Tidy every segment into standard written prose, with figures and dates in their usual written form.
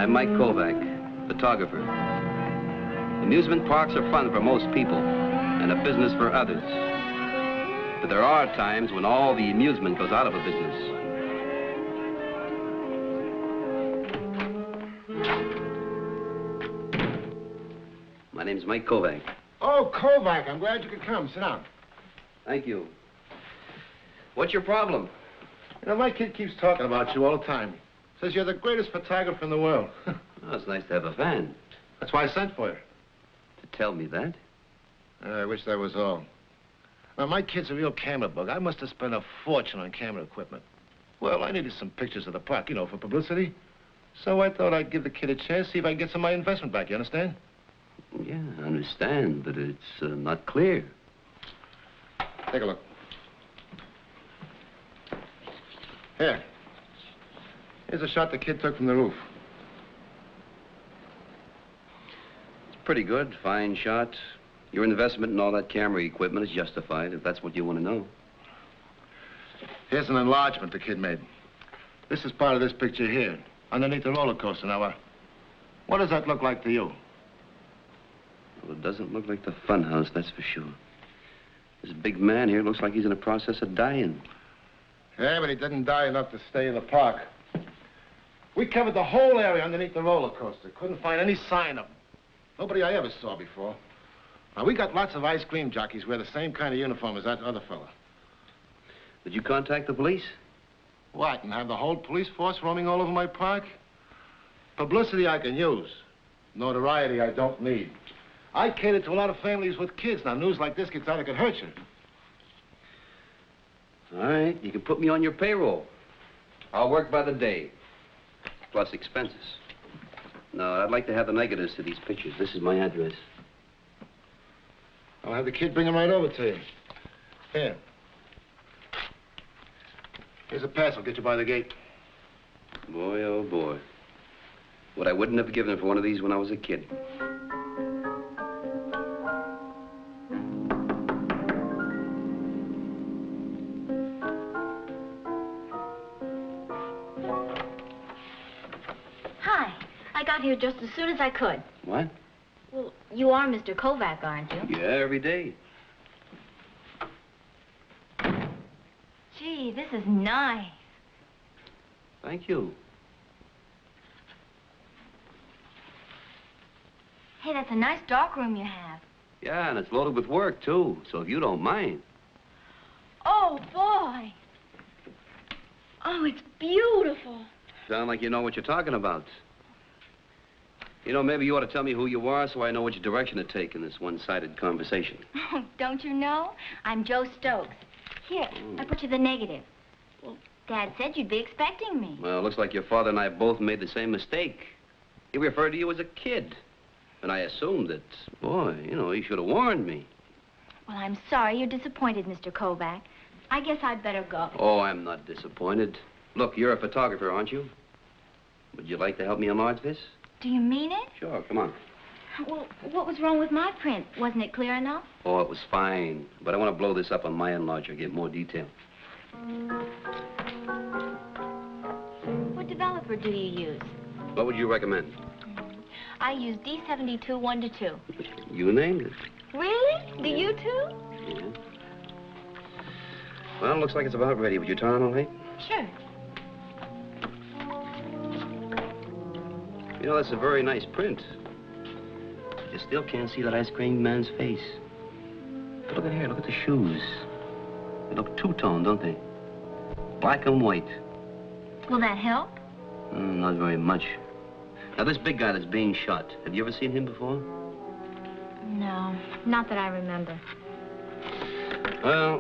I'm Mike Kovac, photographer. Amusement parks are fun for most people and a business for others. But there are times when all the amusement goes out of a business. My name's Mike Kovac. Oh, Kovac, I'm glad you could come. Sit down. Thank you. What's your problem? You know, my kid keeps talking about you all the time. Says you're the greatest photographer in the world. Oh, it's nice to have a fan. That's why I sent for you. To tell me that? I wish that was all. Now, my kid's a real camera bug. I must have spent a fortune on camera equipment. Well, I needed some pictures of the park, you know, for publicity. So I thought I'd give the kid a chance, see if I can get some of my investment back, you understand? Yeah, I understand, but it's not clear. Take a look. Here. Here's a shot the kid took from the roof. It's pretty good, fine shot. Your investment in all that camera equipment is justified, if that's what you want to know. Here's an enlargement the kid made. This is part of this picture here, underneath the roller coaster. Now, what does that look like to you? Well, it doesn't look like the fun house, that's for sure. This big man here looks like he's in the process of dying. Yeah, but he didn't die enough to stay in the park. We covered the whole area underneath the roller coaster. Couldn't find any sign of him. Nobody I ever saw before. Now, we got lots of ice cream jockeys wear the same kind of uniform as that other fella. Did you contact the police? What, and have the whole police force roaming all over my park? Publicity I can use. Notoriety I don't need. I cater to a lot of families with kids. Now, news like this gets out, it could hurt you. All right, you can put me on your payroll. I'll work by the day, plus expenses. No, I'd like to have the negatives to these pictures. This is my address. I'll have the kid bring them right over to you. Here. Here's a pass. I'll get you by the gate. Boy, oh, boy. What I wouldn't have given for one of these when I was a kid. Hi. I got here just as soon as I could. What? Well, you are Mr. Kovac, aren't you? Yeah, every day. Gee, this is nice. Thank you. Hey, that's a nice dark room you have. Yeah, and it's loaded with work, too, so if you don't mind. Oh, boy. Oh, it's beautiful. Sound like you know what you're talking about. You know, maybe you ought to tell me who you are so I know which direction to take in this one-sided conversation. Oh, don't you know? I'm Joe Stokes. Here, I put you the negative. Well, Dad said you'd be expecting me. Well, it looks like your father and I both made the same mistake. He referred to you as a kid. And I assumed that, boy, you know, he should have warned me. Well, I'm sorry you're disappointed, Mr. Kovac. I guess I'd better go. Oh, I'm not disappointed. Look, you're a photographer, aren't you? Would you like to help me enlarge this? Do you mean it? Sure, come on. Well, what was wrong with my print? Wasn't it clear enough? Oh, it was fine. But I want to blow this up on my enlarger, get more detail. What developer do you use? What would you recommend? I use D72 1:2. You named it. Really? Do you too? Yeah. Well, it looks like it's about ready. Would you turn on all right? Sure. You know, that's a very nice print. You still can't see that ice cream man's face. But look at here, look at the shoes. They look two-tone, don't they? Black and white. Will that help? Not very much. Now, this big guy that's being shot, have you ever seen him before? No, not that I remember. Well,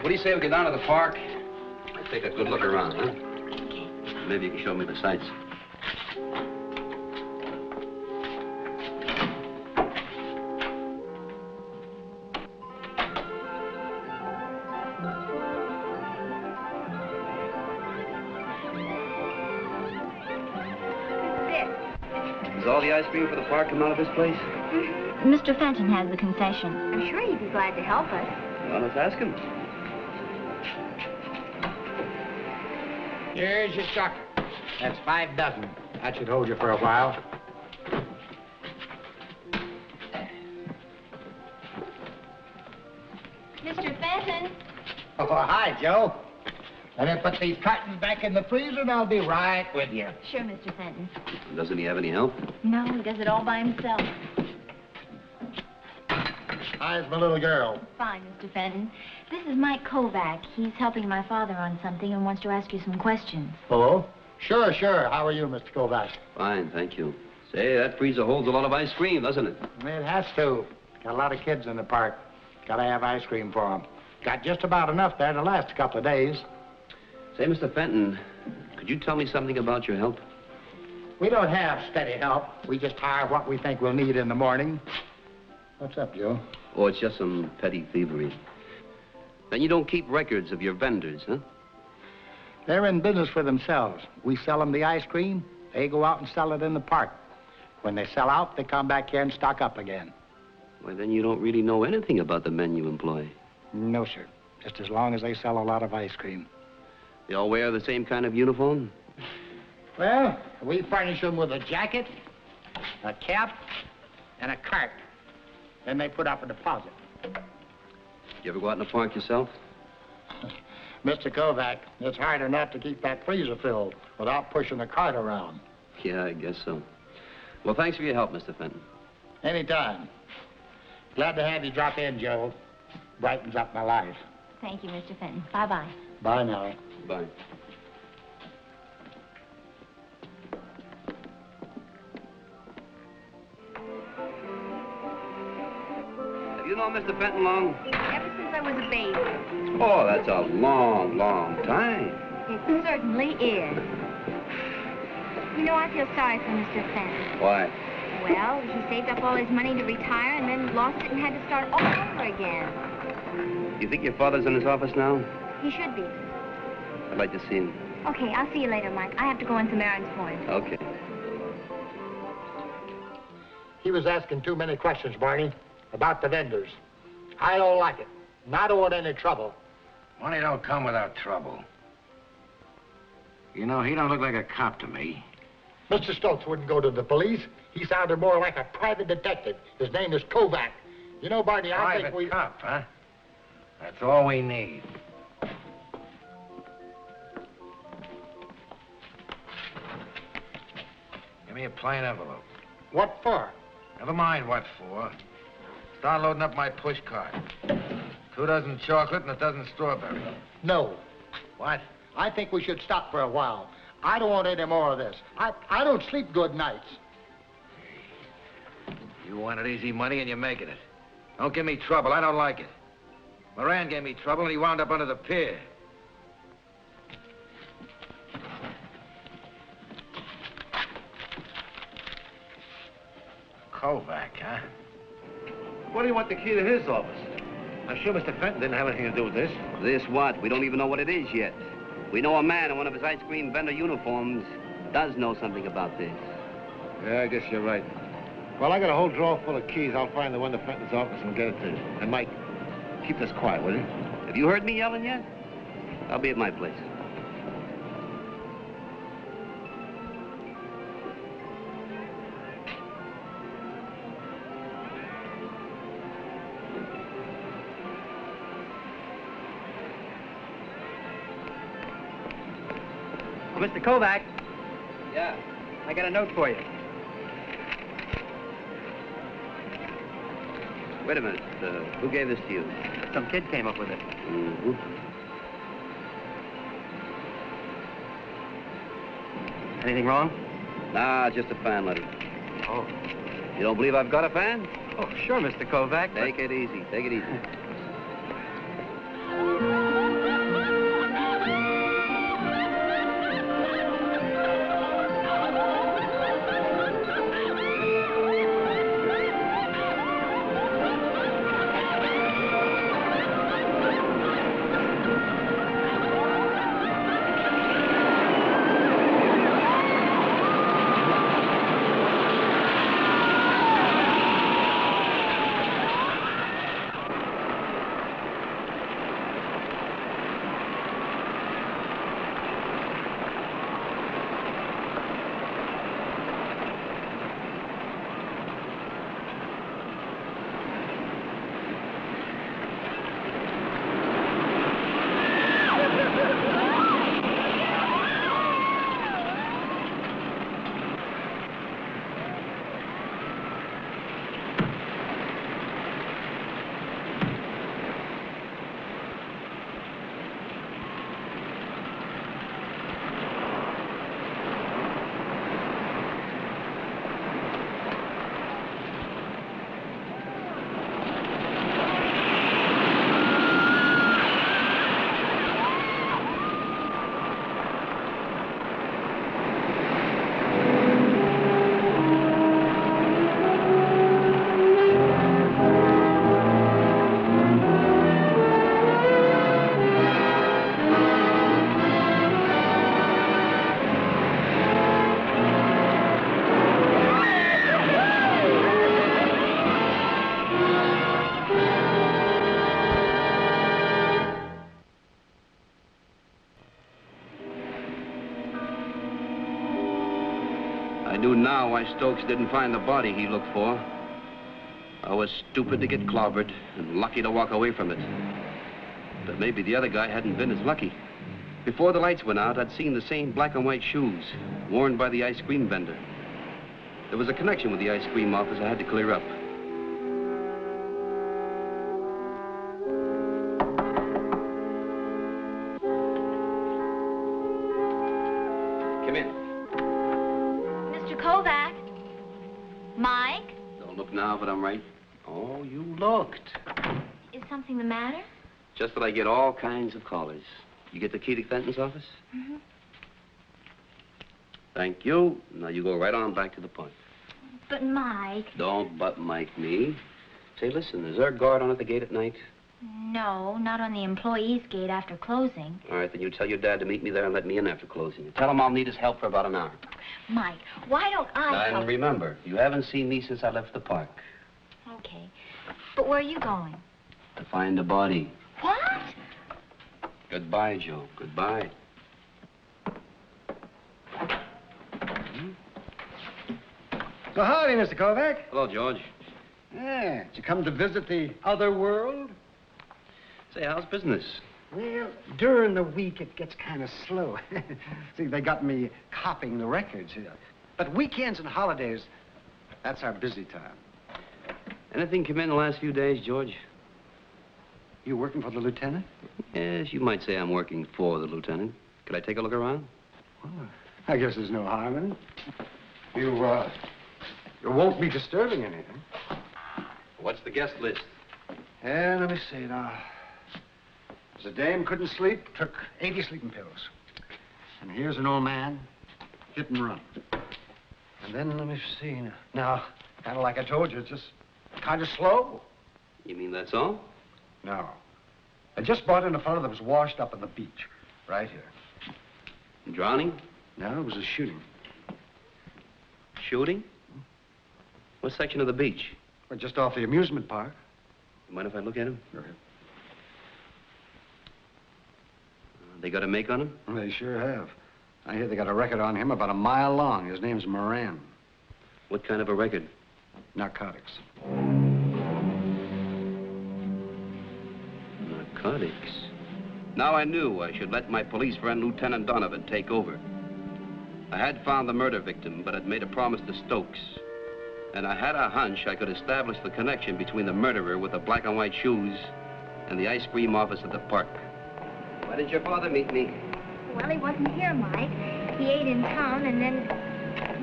what do you say we get down to the park? Take a good look around, huh? Okay. Maybe you can show me the sights. Is all the ice cream for the park come out of this place? Mr. Fenton has the concession. I'm sure he'd be glad to help us. Well, let's ask him. Here's your chocolate. That's 5 dozen. That should hold you for a while. Mr. Fenton. Oh, hi, Joe. Let me put these cartons back in the freezer and I'll be right with you. Sure, Mr. Fenton. Doesn't he have any help? No, he does it all by himself. How's my little girl? Fine, Mr. Fenton. This is Mike Kovac. He's helping my father on something and wants to ask you some questions. Oh? Sure. How are you, Mr. Kovac? Fine, thank you. Say, that freezer holds a lot of ice cream, doesn't it? It has to. Got a lot of kids in the park. Gotta have ice cream for them. Got just about enough there to last a couple of days. Say, Mr. Fenton, could you tell me something about your help? We don't have steady help. We just hire what we think we'll need in the morning. What's up, Joe? Oh, it's just some petty thievery. Then you don't keep records of your vendors, huh? They're in business for themselves. We sell them the ice cream. They go out and sell it in the park. When they sell out, they come back here and stock up again. Well, then you don't really know anything about the men you employ. No, sir. Just as long as they sell a lot of ice cream. They all wear the same kind of uniform? Well, we furnish them with a jacket, a cap, and a cart. Then they put up a deposit. You ever go out in the park yourself? Mr. Kovac, it's hard enough to keep that freezer filled without pushing the cart around. Yeah, I guess so. Well, thanks for your help, Mr. Fenton. Anytime. Glad to have you drop in, Joe. Brightens up my life. Thank you, Mr. Fenton. Bye-bye. Bye now. Bye. Have you known Mr. Fenton long? Ever since I was a baby. Oh, that's a long, long time. It certainly is. You know, I feel sorry for Mr. Fenton. Why? Well, he saved up all his money to retire and then lost it and had to start all over again. You think your father's in his office now? He should be. I'd like to see him. Okay, I'll see you later, Mike. I have to go on some errands for him. Okay. He was asking too many questions, Barney, about the vendors. I don't like it. And I don't want any trouble. Money don't come without trouble. You know, he don't look like a cop to me. Mr. Stokes wouldn't go to the police. He sounded more like a private detective. His name is Kovac. You know, Barney, I think we... Private cop, huh? That's all we need. Give me a plain envelope. What for? Never mind what for. Start loading up my push cart. 2 dozen chocolate and 1 dozen strawberry. No. What? I think we should stop for a while. I don't want any more of this. I don't sleep good nights. You wanted easy money and you're making it. Don't give me trouble. I don't like it. Moran gave me trouble and he wound up under the pier. Kovac, huh? What do you want the key to his office? I'm sure Mr. Fenton didn't have anything to do with this. This what? We don't even know what it is yet. We know a man in one of his ice cream vendor uniforms does know something about this. Yeah, I guess you're right. Well, I got a whole drawer full of keys. I'll find the one to Fenton's office and get it to you. And Mike, keep this quiet, will you? Have you heard me yelling yet? I'll be at my place. Mr. Kovac, Yeah. I got a note for you. Wait a minute. Who gave this to you? Some kid came up with it. Mm-hmm. Anything wrong? Nah, just a fan letter. Oh. You don't believe I've got a fan? Oh, sure, Mr. Kovac. Take it easy. Take it easy. knew now why Stokes didn't find the body he looked for. I was stupid to get clobbered and lucky to walk away from it. But maybe the other guy hadn't been as lucky. Before the lights went out, I'd seen the same black and white shoes worn by the ice cream vendor. There was a connection with the ice cream office I had to clear up. Come in. Mr. Kovac? Mike? Don't look now, but I'm right. Oh, you looked. Is something the matter? Just that I get all kinds of callers. You get the key to Fenton's office? Mm-hmm. Thank you. Now you go right on back to the point. But Mike... Don't but Mike me. Say, listen, is there a guard on at the gate at night? No, not on the employees' gate after closing. All right, then you tell your dad to meet me there and let me in after closing. You tell him I'll need his help for about an hour. Mike, why don't I And help? remember, you haven't seen me since I left the park. Okay. But where are you going? To find the body. What? Goodbye, Joe. Goodbye. So howdy, Mr. Kovac. Hello, George. Yeah, did you come to visit the other world? Say, how's business? Well, during the week, it gets kind of slow. See, they got me copying the records here. But weekends and holidays, that's our busy time. Anything come in the last few days, George? You working for the lieutenant? Yes, you might say I'm working for the lieutenant. Could I take a look around? Well, I guess there's no harm in it. You won't be disturbing anything. What's the guest list? Yeah, let me see now. There's a dame couldn't sleep, took 80 sleeping pills. And here's an old man, hit and run. And then let me see now, kind of like I told you, it's just kind of slow. You mean that's all? No. I just brought in a fellow that was washed up on the beach, right here. Drowning? No, it was a shooting. Shooting? What section of the beach? Well, just off the amusement park. You mind if I look at him? Go ahead. They got a make on him? They sure have. I hear they got a record on him about a mile long. His name's Moran. What kind of a record? Narcotics. Narcotics? Now I knew I should let my police friend, Lieutenant Donovan, take over. I had found the murder victim, but had made a promise to Stokes. And I had a hunch I could establish the connection between the murderer with the black and white shoes and the ice cream office at the park. Why didn't your father meet me? Well, he wasn't here, Mike. He ate in town, and then,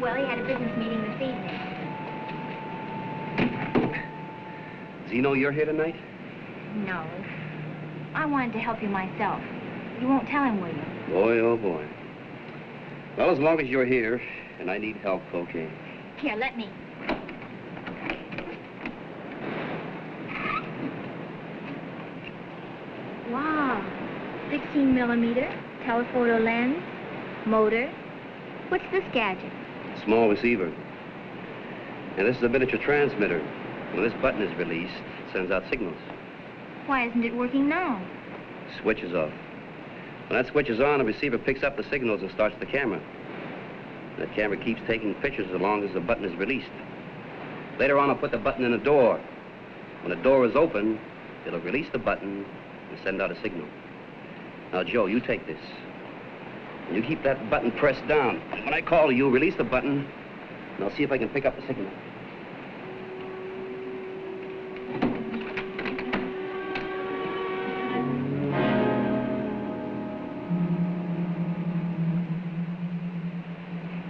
well, he had a business meeting this evening. Does he know you're here tonight? No. I wanted to help you myself. You won't tell him, will you? Boy, oh boy. Well, as long as you're here, and I need help, okay. Here, let me. Wow. 16 millimeter, telephoto lens, motor. What's this gadget? Small receiver. And this is a miniature transmitter. When this button is released, it sends out signals. Why isn't it working now? Switch is off. When that switch is on, the receiver picks up the signals and starts the camera. That camera keeps taking pictures as long as the button is released. Later on, I'll put the button in a door. When the door is open, it'll release the button and send out a signal. Now, Joe, you take this. And you keep that button pressed down. And when I call you, release the button, and I'll see if I can pick up the signal.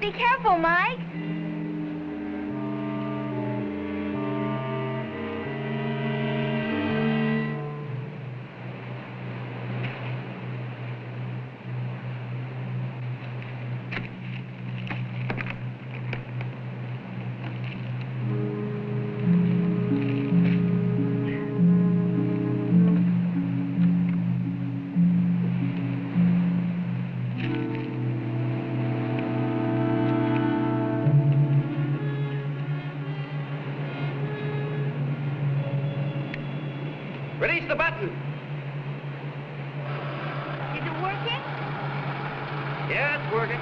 Be careful, Mike. Release the button. Is it working? Yeah, it's working.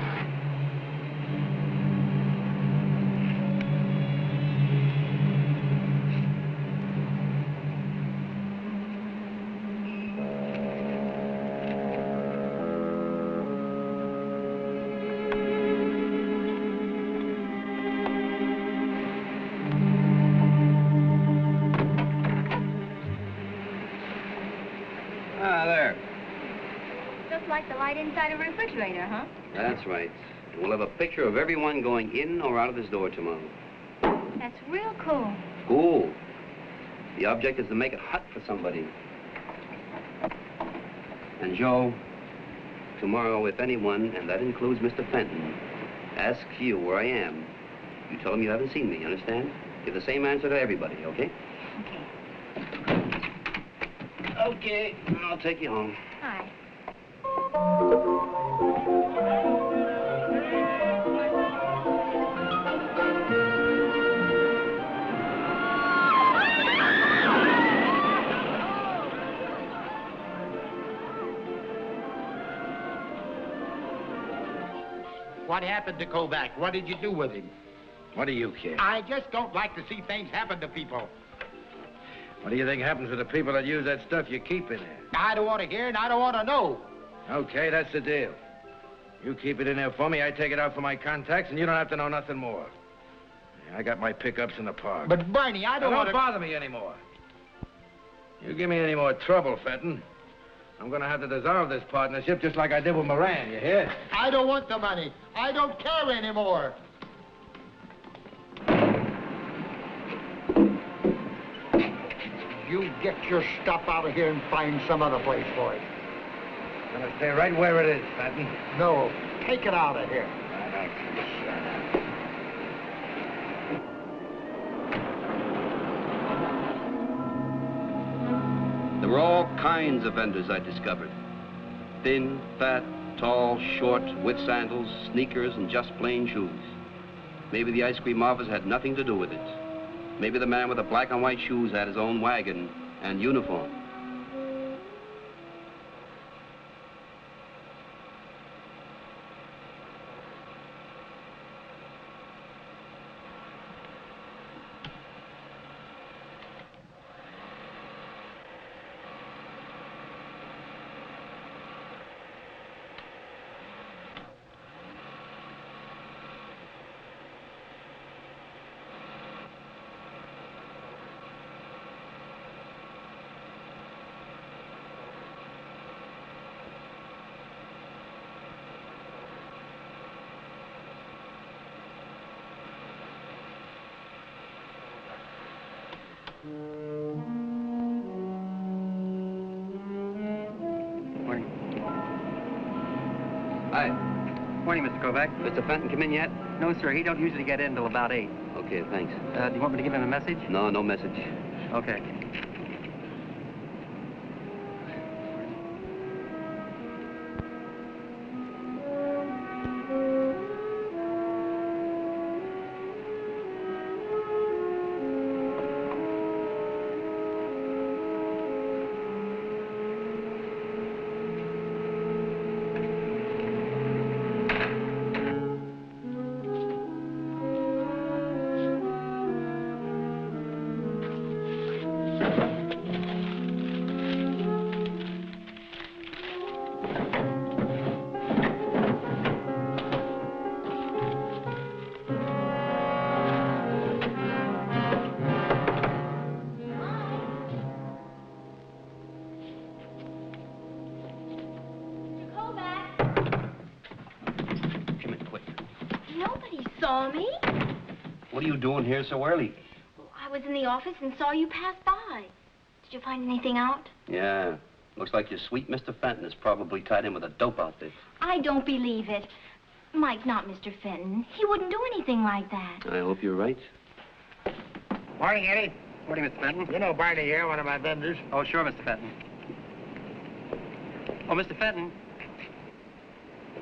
Ah, there. Just like the light inside a refrigerator, huh? That's right. And we'll have a picture of everyone going in or out of this door tomorrow. That's real cool. Cool. The object is to make it hot for somebody. And Joe, tomorrow, if anyone, and that includes Mr. Fenton, asks you where I am, you tell them you haven't seen me, you understand? Give the same answer to everybody, okay? Okay. Okay, I'll take you home. Hi. What happened to Kovac? What did you do with him? What do you care? I just don't like to see things happen to people. What do you think happens to the people that use that stuff you keep in there? I don't want to hear and I don't want to know. Okay, that's the deal. You keep it in there for me, I take it out for my contacts, and you don't have to know nothing more. Yeah, I got my pickups in the park. But, Barney, I don't want Don't to... bother me anymore. You give me any more trouble, Fenton, I'm going to have to dissolve this partnership just like I did with Moran, you hear? I don't want the money. I don't care anymore. You get your stuff out of here and find some other place for it. I'm going to stay right where it is, Fenton. No, take it out of here. There were all kinds of vendors I discovered. Thin, fat, tall, short, with sandals, sneakers, and just plain shoes. Maybe the ice cream office had nothing to do with it. Maybe the man with the black and white shoes had his own wagon and uniform. Morning. Hi. Morning, Mr. Kovac. Mr. Fenton come in yet? No, sir. He don't usually get in until about 8. Okay, thanks. Do you want me to give him a message? No, no message. Okay. Saw me? What are you doing here so early? Well, I was in the office and saw you pass by. Did you find anything out? Yeah. Looks like your sweet Mr. Fenton is probably tied in with a dope outfit. I don't believe it. Mike, not Mr. Fenton. He wouldn't do anything like that. I hope you're right. Morning, Eddie. Morning, Mr. Fenton. You know Barney here, one of my vendors. Oh, sure, Mr. Fenton. Oh, Mr. Fenton.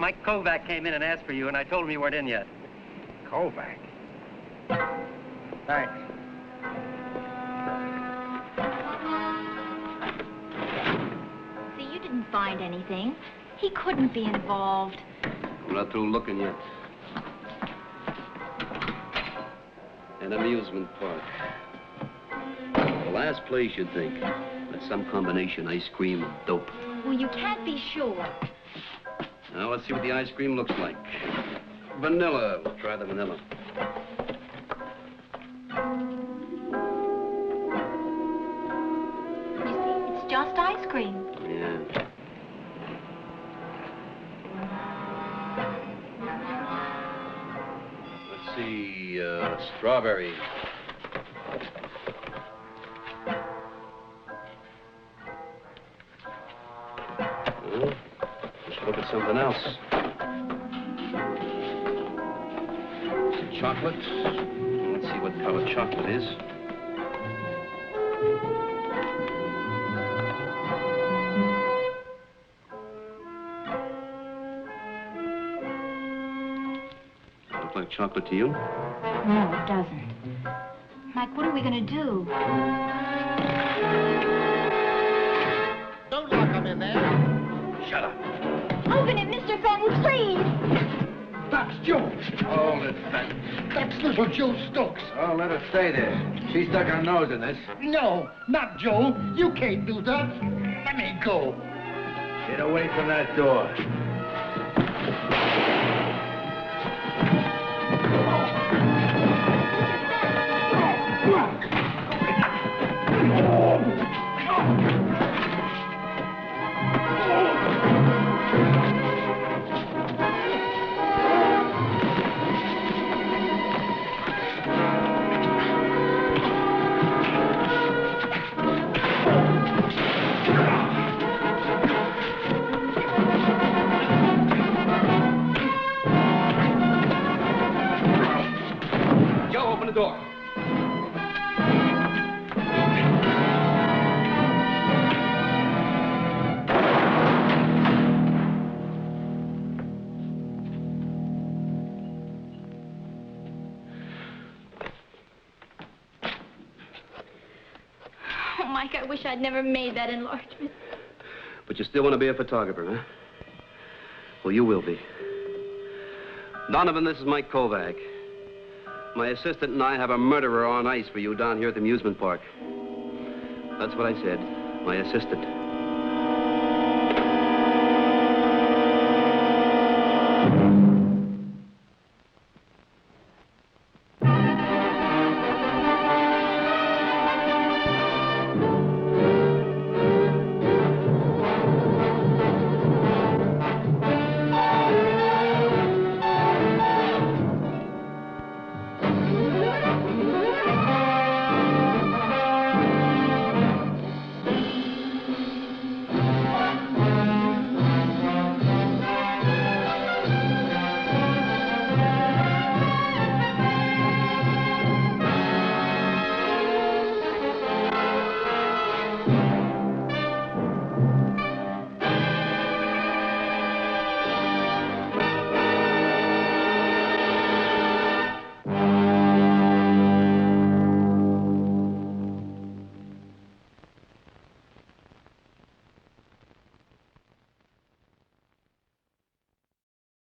Mike Kovac came in and asked for you, and I told him you weren't in yet. Kovac. Thanks. See, you didn't find anything. He couldn't be involved. I'm not through looking yet. An amusement park. The last place you'd think. That's some combination, ice cream and dope. Well, you can't be sure. Now, let's see what the ice cream looks like. Vanilla. We'll try the vanilla. You see, it's just ice cream. Yeah. Let's see, strawberry. Well, let's look at something else. Chocolate. Let's see what color chocolate is. Look like chocolate to you? No, it doesn't. Mike, what are we going to do? Don't lock him in there. Shut up. Open it, Mr. Fenton, please. That's Joe. Hold it, Fenton. That's little Joe Stokes. Oh, let her stay there. She stuck her nose in this. No, not Joe. You can't do that. Let me go. Get away from that door. Joe, open the door. Oh, Mike, I wish I'd never made that enlargement. But you still want to be a photographer, huh? Well, you will be. Donovan, this is Mike Kovac. My assistant and I have a murderer on ice for you down here at the amusement park. That's what I said. My assistant.